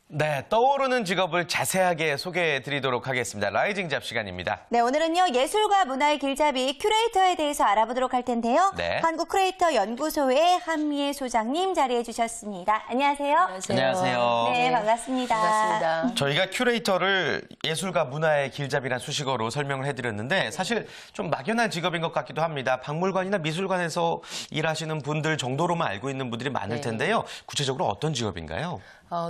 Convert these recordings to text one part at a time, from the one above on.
네, 떠오르는 직업을 자세하게 소개해드리도록 하겠습니다. 라이징 잡 시간입니다. 네, 오늘은요, 예술과 문화의 길잡이 큐레이터에 대해서 알아보도록 할 텐데요. 네. 한국 큐레이터 연구소의 한미애 소장님 자리해 주셨습니다. 안녕하세요. 안녕하세요. 네, 반갑습니다. 반갑습니다. 저희가 큐레이터를 예술과 문화의 길잡이란 수식어로 설명을 해드렸는데 사실 좀 막연한 직업인 것 같기도 합니다. 박물관이나 미술관에서 일하시는 분들 정도로만 알고 있는 분들이 많을 텐데요. 구체적으로 어떤 직업인가요?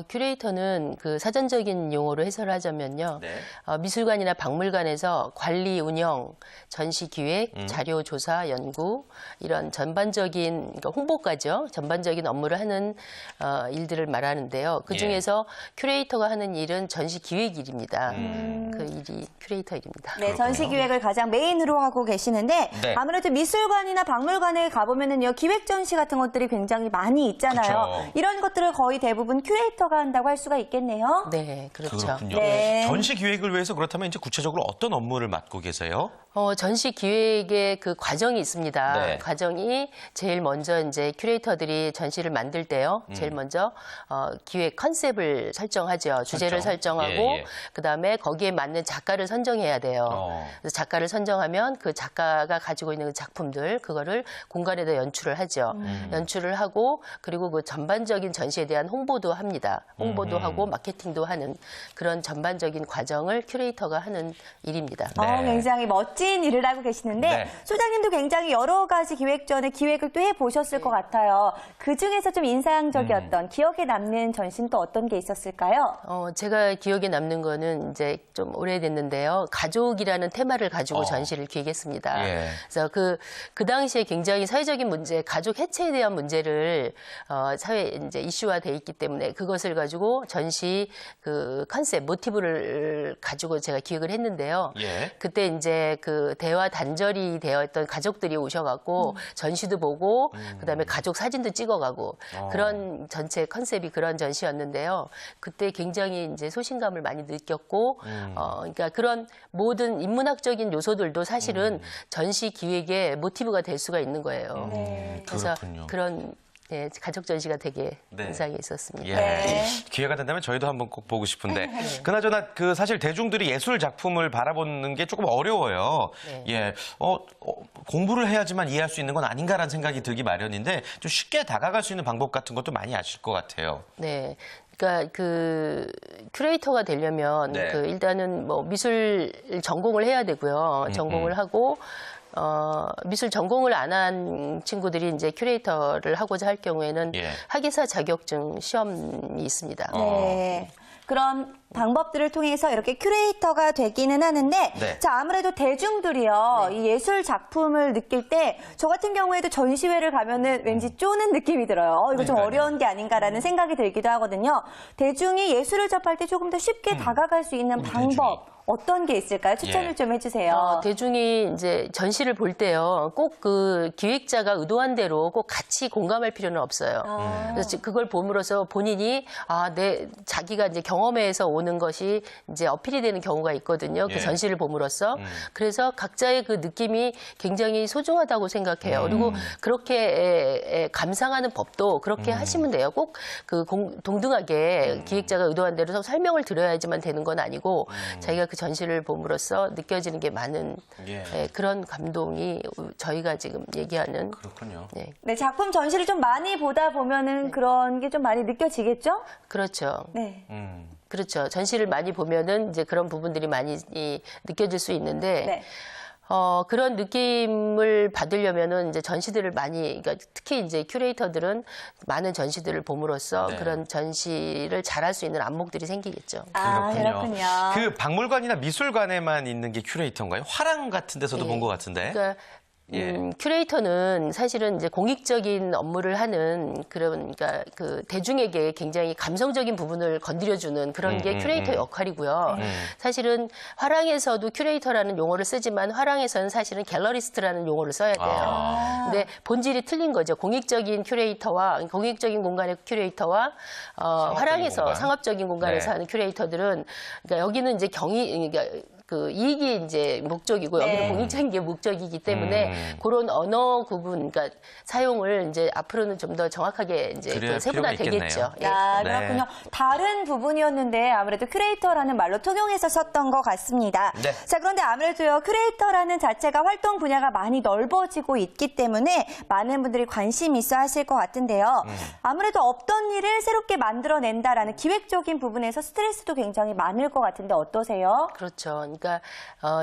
큐레이터는 그 사전적인 용어로 해설을 하자면요. 네. 미술관이나 박물관에서 관리, 운영, 전시 기획, 자료 조사, 연구 이런 전반적인 그러니까 홍보까지요. 전반적인 업무를 하는 일들을 말하는데요. 그중에서 큐레이터가 하는 일은 전시 기획 일입니다. 그 일이 큐레이터 일입니다. 네, 전시 기획을 가장 메인으로 하고 계시는데 네. 아무래도 미술관이나 박물관에 가보면은요, 기획 전시 같은 것들이 굉장히 많이 있잖아요. 그쵸. 이런 것들을 거의 대부분 큐레이터가 한다고 할 수가 있겠네요. 네, 그렇죠. 그렇군요. 네. 전시 기획을 위해서 그렇다면 이제 구체적으로 어떤 업무를 맡고 계세요? 전시 기획의 그 과정이 있습니다. 네. 과정이 제일 먼저 이제 큐레이터들이 전시를 만들 때요. 제일 먼저 기획 컨셉을 설정하죠. 주제를 설정하고 예, 예. 그다음에 거기에 맞는 작가를 선정해야 돼요. 그래서 작가를 선정하면 그 작가가 가지고 있는 그 작품들 그거를 공간에다 연출을 하죠. 연출을 하고 그리고 그 전반적인 전시에 대한 홍보도 합니다. 홍보도 하고 마케팅도 하는 그런 전반적인 과정을 큐레이터가 하는 일입니다. 네. 굉장히 멋진 일을 하고 계시는데 네. 소장님도 굉장히 여러 가지 기획 전에 기획을 또 해보셨을 것 같아요. 그중에서 좀 인상적이었던 기억에 남는 전시는 또 어떤 게 있었을까요? 제가 기억에 남는 거는 이제 좀 오래됐는데요. 가족이라는 테마를 가지고 전시를 기획했습니다. 예. 그래서 그 당시에 굉장히 사회적인 문제, 가족 해체에 대한 문제를 사회 이제 이슈화 돼 있기 때문에 그것을 가지고 전시 그 컨셉, 모티브를 가지고 제가 기획을 했는데요. 예. 그때 이제 그 대화 단절이 되어 있던 가족들이 오셔갖고 전시도 보고 그다음에 가족 사진도 찍어가고 그런 전체 컨셉이 그런 전시였는데요. 그때 굉장히 이제 소신감을 많이 느꼈고 그러니까 그런 모든 인문학적인 요소들도 사실은 전시 기획의 모티브가 될 수가 있는 거예요. 그래서 그렇군요. 그런 네, 가족 전시가 되게 네. 인상이 있었습니다. 예. 네. 기회가 된다면 저희도 한번 꼭 보고 싶은데 그나저나 그 사실 대중들이 예술 작품을 바라보는 게 조금 어려워요. 네. 예, 공부를 해야지만 이해할 수 있는 건 아닌가라는 생각이 들기 마련인데 좀 쉽게 다가갈 수 있는 방법 같은 것도 많이 아실 것 같아요. 네. 그러니까 그 큐레이터가 되려면 네. 그 일단은 뭐 미술 전공을 해야 되고요. 전공을 하고 미술 전공을 안 한 친구들이 이제 큐레이터를 하고자 할 경우에는 예. 학예사 자격증 시험이 있습니다. 네. 그런 방법들을 통해서 이렇게 큐레이터가 되기는 하는데 네. 자, 아무래도 대중들이요. 이 예술 작품을 느낄 때 저 같은 경우에도 전시회를 가면은 왠지 쪼는 느낌이 들어요. 이거 좀 그러니까요. 어려운 게 아닌가라는 생각이 들기도 하거든요. 대중이 예술을 접할 때 조금 더 쉽게 다가갈 수 있는 방법 어떤 게 있을까요? 추천을 예. 좀 해주세요. 대중이 이제 전시를 볼 때요, 꼭 그 기획자가 의도한 대로 꼭 같이 공감할 필요는 없어요. 그래서 그걸 봄으로써 본인이 자기가 이제 경험에서 오는 것이 이제 어필이 되는 경우가 있거든요. 예. 그 전시를 봄으로써. 그래서 각자의 그 느낌이 굉장히 소중하다고 생각해요. 그리고 그렇게 감상하는 법도 그렇게 하시면 돼요. 꼭 그 동등하게 기획자가 의도한 대로 설명을 드려야지만 되는 건 아니고 자기가 그 전시를 봄으로써 느껴지는 게 많은 예. 그런 감동이 저희가 지금 얘기하는 그렇군요. 네, 네, 작품 전시를 좀 많이 보다 보면은 그런 게 좀 많이 느껴지겠죠? 그렇죠. 네. 그렇죠. 전시를 많이 보면은 이제 그런 부분들이 많이 느껴질 수 있는데 네. 그런 느낌을 받으려면은 이제 전시들을 많이, 그러니까 특히 이제 큐레이터들은 많은 전시들을 봄으로써 네. 그런 전시를 잘할 수 있는 안목들이 생기겠죠. 아, 그렇군요. 그 박물관이나 미술관에만 있는 게 큐레이터인가요? 화廊 같은 데서도 본 것 같은데. 그러니까 큐레이터는 사실은 이제 공익적인 업무를 하는 그러니까 그 대중에게 굉장히 감성적인 부분을 건드려주는 그런 게 큐레이터 역할이고요. 사실은 화랑에서도 큐레이터라는 용어를 쓰지만 화랑에서는 사실은 갤러리스트라는 용어를 써야 돼요. 근데 본질이 틀린 거죠. 공익적인 큐레이터와 공익적인 공간의 큐레이터와 화랑에서 공간. 상업적인 공간에서 네. 하는 큐레이터들은 그러니까 여기는 이제 그러니까 그 이익이 이제 목적이고 네. 여기는 공익적인 게 목적이기 때문에 그런 언어 구분, 그러니까 사용을 이제 앞으로는 좀 더 정확하게 이제 그래야 그 세분화 필요가 되겠죠. 있겠네요. 예. 야, 네. 그렇군요. 다른 부분이었는데 아무래도 큐레이터라는 말로 통용해서 썼던 것 같습니다. 네. 자, 그런데 아무래도요, 큐레이터라는 자체가 활동 분야가 많이 넓어지고 있기 때문에 많은 분들이 관심 있어 하실 것 같은데요. 아무래도 없던 일을 새롭게 만들어낸다라는 기획적인 부분에서 스트레스도 굉장히 많을 것 같은데 어떠세요? 그렇죠. 그러니까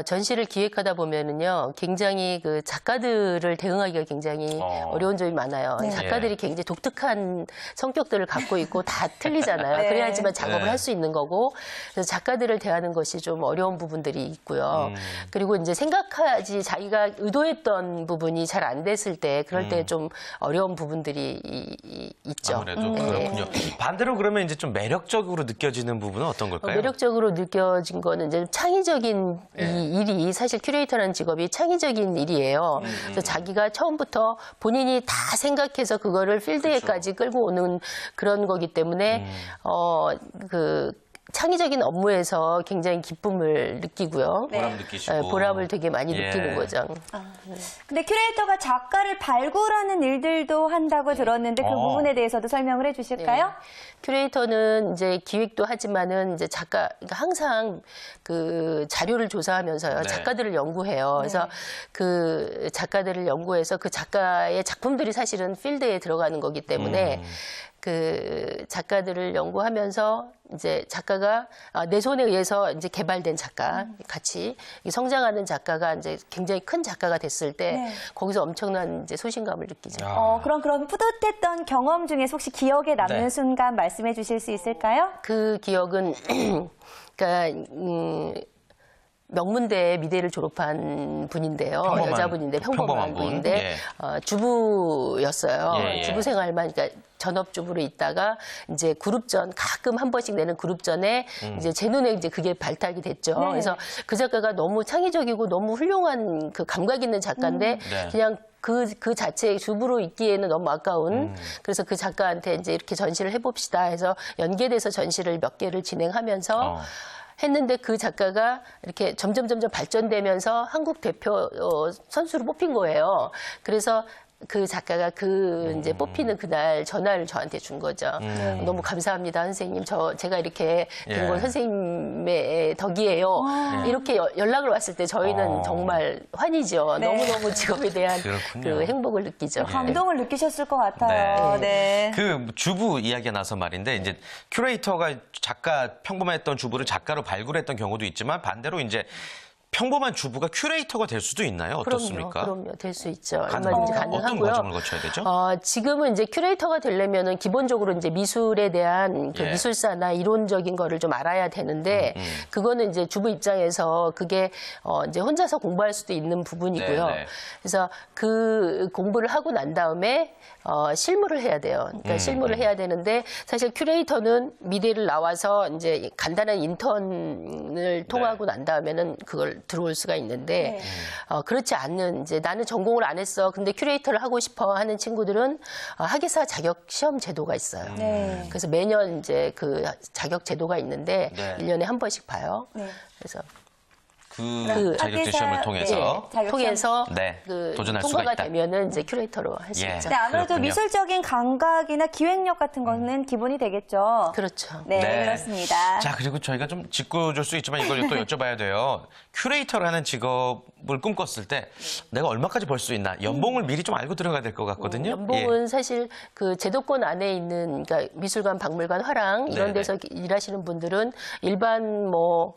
전시를 기획하다 보면은요, 굉장히 그 작가들을 대응하기가 굉장히 어려운 점이 많아요. 네. 작가들이 굉장히 독특한 성격들을 갖고 있고 다 틀리잖아요. 네. 그래야지만 작업을 네. 할 수 있는 거고, 그래서 작가들을 대하는 것이 좀 어려운 부분들이 있고요. 그리고 이제 생각하지 자기가 의도했던 부분이 잘 안 됐을 때, 그럴 때 좀 어려운 부분들이 있죠. 아무래도 그렇군요. 반대로 그러면 이제 좀 매력적으로 느껴지는 부분은 어떤 걸까요? 매력적으로 느껴진 거는 이제 창의적인 이 일이 사실 큐레이터라는 직업이 창의적인 일이에요. 그래서 자기가 처음부터 본인이 다 생각해서 그거를 필드에까지 끌고 오는 그런 거기 때문에 그 창의적인 업무에서 굉장히 기쁨을 느끼고요. 보람 느끼시고. 네, 보람을 되게 많이 예. 느끼는 거죠. 근데 큐레이터가 작가를 발굴하는 일들도 한다고 들었는데 그 부분에 대해서도 설명을 해주실까요? 네. 큐레이터는 이제 기획도 하지만은 이제 작가, 그러니까 항상 그 자료를 조사하면서요. 네. 작가들을 연구해요. 그래서 그 작가들을 연구해서 그 작가의 작품들이 사실은 필드에 들어가는 거기 때문에 그 작가들을 연구하면서 이제 작가가 내 손에 의해서 이제 개발된 작가 같이 성장하는 작가가 이제 굉장히 큰 작가가 됐을 때 네. 거기서 엄청난 이제 소신감을 느끼죠. 그럼 뿌듯했던 경험 중에서 혹시 기억에 남는 네. 순간 말씀해 주실 수 있을까요? 그 기억은 그러니까 명문대 미대를 졸업한 분인데요. 평범한, 여자분인데 평범한 평범한 분. 분인데 예. 주부였어요. 예, 예. 주부 생활만 그러니까 전업주부로 있다가 이제 그룹전 가끔 한 번씩 내는 그룹전에 이제 제 눈에 이제 그게 발탁이 됐죠. 네. 그래서 그 작가가 너무 창의적이고 너무 훌륭한 그 감각 있는 작가인데 네. 그냥 그 자체의 주부로 있기에는 너무 아까운 그래서 그 작가한테 이제 이렇게 전시를 해봅시다 해서 연계돼서 전시를 몇 개를 진행하면서 했는데 그 작가가 이렇게 점점 발전되면서 한국 대표 선수로 뽑힌 거예요. 그래서 그 작가가 그 이제 뽑히는 그날 전화를 저한테 준 거죠. 너무 감사합니다, 선생님. 제가 이렇게 된 건 예. 선생님의 덕이에요. 이렇게 연락을 왔을 때 저희는 정말 환희죠. 네. 너무너무 직업에 대한 그렇군요. 그 행복을 느끼죠. 감동을 느끼셨을 것 같아요. 네. 그 주부 이야기가 나서 말인데 이제 큐레이터가 작가 평범했던 주부를 작가로 발굴했던 경우도 있지만 반대로 이제 평범한 주부가 큐레이터가 될 수도 있나요? 어떻습니까? 그럼요. 될 수 있죠. 어떤 얼마든지 가능하고요. 과정을 거쳐야 되죠? 지금은 이제 큐레이터가 되려면은 기본적으로 이제 미술에 대한 그 예. 미술사나 이론적인 거를 좀 알아야 되는데 그거는 이제 주부 입장에서 그게 이제 혼자서 공부할 수도 있는 부분이고요. 네, 네. 그래서 그 공부를 하고 난 다음에 실무를 해야 돼요. 그러니까 실무를 해야 되는데 사실 큐레이터는 미대를 나와서 이제 간단한 인턴을 통하고 난 다음에는 그걸 들어올 수가 있는데 그렇지 않는 이제 나는 전공을 안 했어. 근데 큐레이터를 하고 싶어 하는 친구들은 학예사 자격 시험 제도가 있어요. 네. 그래서 매년 이제 그 자격 제도가 있는데 네. 1년에 한 번씩 봐요. 네. 그래서 그 자격증 시험을 통해서 자격시험. 통해서 네, 그 도전할 수가 통과가 있다. 되면은 이제 큐레이터로 할 수 예. 있죠. 네, 아무래도 그렇군요. 미술적인 감각이나 기획력 같은 거는 기본이 되겠죠. 그렇죠. 네, 네. 그렇습니다. 자, 그리고 저희가 좀 짚어줄 수 있지만 이걸 또 여쭤봐야 돼요. 큐레이터라는 직업을 꿈꿨을 때 내가 얼마까지 벌 수 있나? 연봉을 미리 좀 알고 들어가야 될 것 같거든요. 연봉은 사실 그 제도권 안에 있는 그러니까 미술관, 박물관, 화랑 이런 네네. 데서 일하시는 분들은 일반 뭐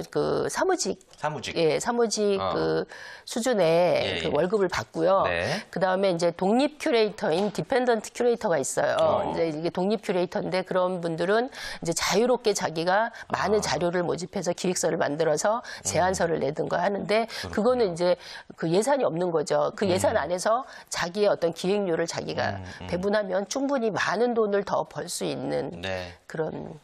그 사무직 사무직. 예, 사무직 그 수준의 예, 그 예. 월급을 받고요. 네. 그다음에 이제 독립 큐레이터인 디펜던트 큐레이터가 있어요. 이제 이게 독립 큐레이터인데 그런 분들은 이제 자유롭게 자기가 많은 자료를 모집해서 기획서를 만들어서 제안서를 내든가 하는데 그거는 이제 그 예산이 없는 거죠. 그 예산 안에서 자기의 어떤 기획료를 자기가 배분하면 충분히 많은 돈을 더 벌 수 있는 네. 그런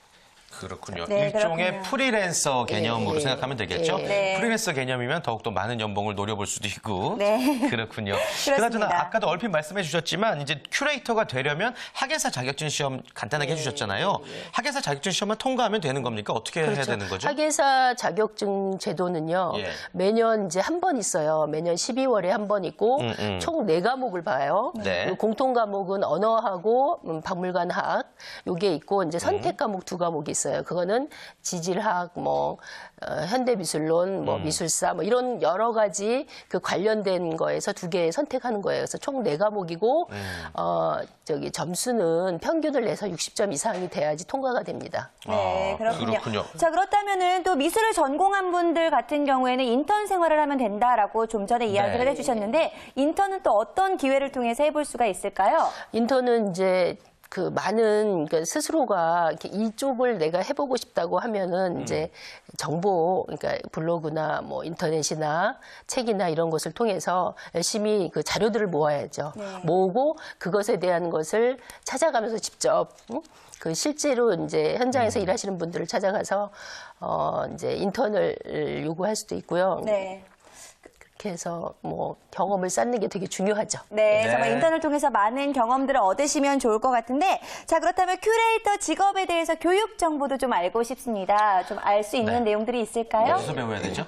그렇군요. 네, 일종의 그렇군요. 프리랜서 개념으로 예, 생각하면 되겠죠. 네. 프리랜서 개념이면 더욱더 많은 연봉을 노려볼 수도 있고. 네. 그렇군요. 그렇습니다. 그나저나 아까도 얼핏 말씀해 주셨지만 이제 큐레이터가 되려면 학예사 자격증 시험 간단하게 해주셨잖아요. 학예사 자격증 시험만 통과하면 되는 겁니까? 어떻게 해야 되는 거죠? 학예사 자격증 제도는요. 예. 매년 이제 한 번 있어요. 매년 12월에 한 번 있고 총 4과목을 봐요. 네. 그리고 공통 과목은 언어하고 박물관학 요게 있고 이제 선택 과목 2과목이 있어요. 그거는 지질학, 뭐 현대미술론, 뭐 미술사, 뭐 이런 여러 가지 그 관련된 거에서 2개 선택하는 거예요. 그래서 총 4과목이고 저기 점수는 평균을 내서 60점 이상이 돼야지 통과가 됩니다. 네, 그렇군요. 그렇군요. 자, 그렇다면은 또 미술을 전공한 분들 같은 경우에는 인턴 생활을 하면 된다라고 좀 전에 이야기를 네. 해주셨는데 인턴은 또 어떤 기회를 통해서 해볼 수가 있을까요? 인턴은 이제 그 많은 그러니까 스스로가 이렇게 이쪽을 내가 해보고 싶다고 하면은 이제 정보 그러니까 블로그나 뭐 인터넷이나 책이나 이런 것을 통해서 열심히 그 자료들을 모아야죠. 모으고 그것에 대한 것을 찾아가면서 직접 그 실제로 이제 현장에서 일하시는 분들을 찾아가서 이제 인턴을 요구할 수도 있고요. 네. 그렇게 해서 뭐 경험을 쌓는 게 되게 중요하죠. 네, 네. 정말 인턴을 통해서 많은 경험들을 얻으시면 좋을 것 같은데, 자, 그렇다면 큐레이터 직업에 대해서 교육 정보도 좀 알고 싶습니다. 좀 알 수 있는 네. 내용들이 있을까요? 어디서 배워야 되죠?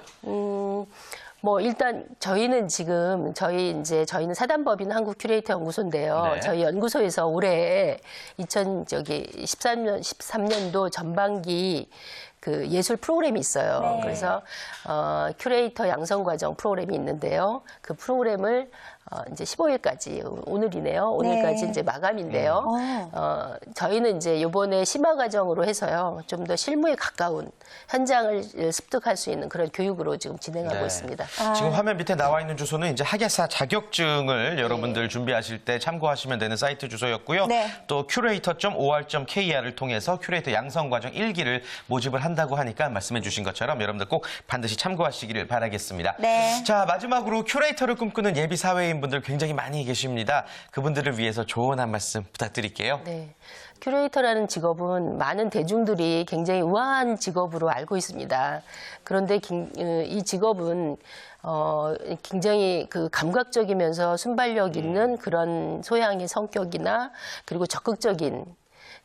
뭐 일단 저희는 지금 저희는 사단법인 한국 큐레이터 연구소인데요. 네. 저희 연구소에서 올해 13년도 전반기 그 예술 프로그램이 있어요. 네. 그래서 큐레이터 양성 과정 프로그램이 있는데요. 그 프로그램을 이제 15일까지 오늘이네요. 오늘까지 네. 이제 마감인데요. 저희는 이제 이번에 심화 과정으로 해서요. 좀 더 실무에 가까운 현장을 습득할 수 있는 그런 교육으로 지금 진행하고 네. 있습니다. 지금 화면 밑에 나와 있는 주소는 이제 학예사 자격증을 네. 여러분들 준비하실 때 참고하시면 되는 사이트 주소였고요. 네. 또 curator.or.kr을 통해서 큐레이터 양성 과정 1기를 모집을 한다고 하니까 말씀해 주신 것처럼 여러분들 꼭 반드시 참고하시기를 바라겠습니다. 네. 자, 마지막으로 큐레이터를 꿈꾸는 예비 사회인 분들 굉장히 많이 계십니다. 그분들을 위해서 조언 한 말씀 부탁드릴게요. 네. 큐레이터라는 직업은 많은 대중들이 굉장히 우아한 직업으로 알고 있습니다. 그런데 이 직업은 굉장히 그 감각적이면서 순발력 있는 그런 소양의 성격이나 그리고 적극적인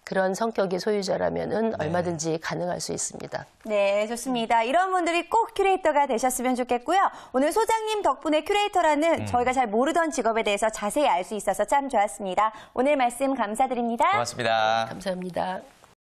그런 성격의 소유자라면은 얼마든지 가능할 수 있습니다. 네, 좋습니다. 이런 분들이 꼭 큐레이터가 되셨으면 좋겠고요. 오늘 소장님 덕분에 큐레이터라는 저희가 잘 모르던 직업에 대해서 자세히 알 수 있어서 참 좋았습니다. 오늘 말씀 감사드립니다. 고맙습니다. 감사합니다.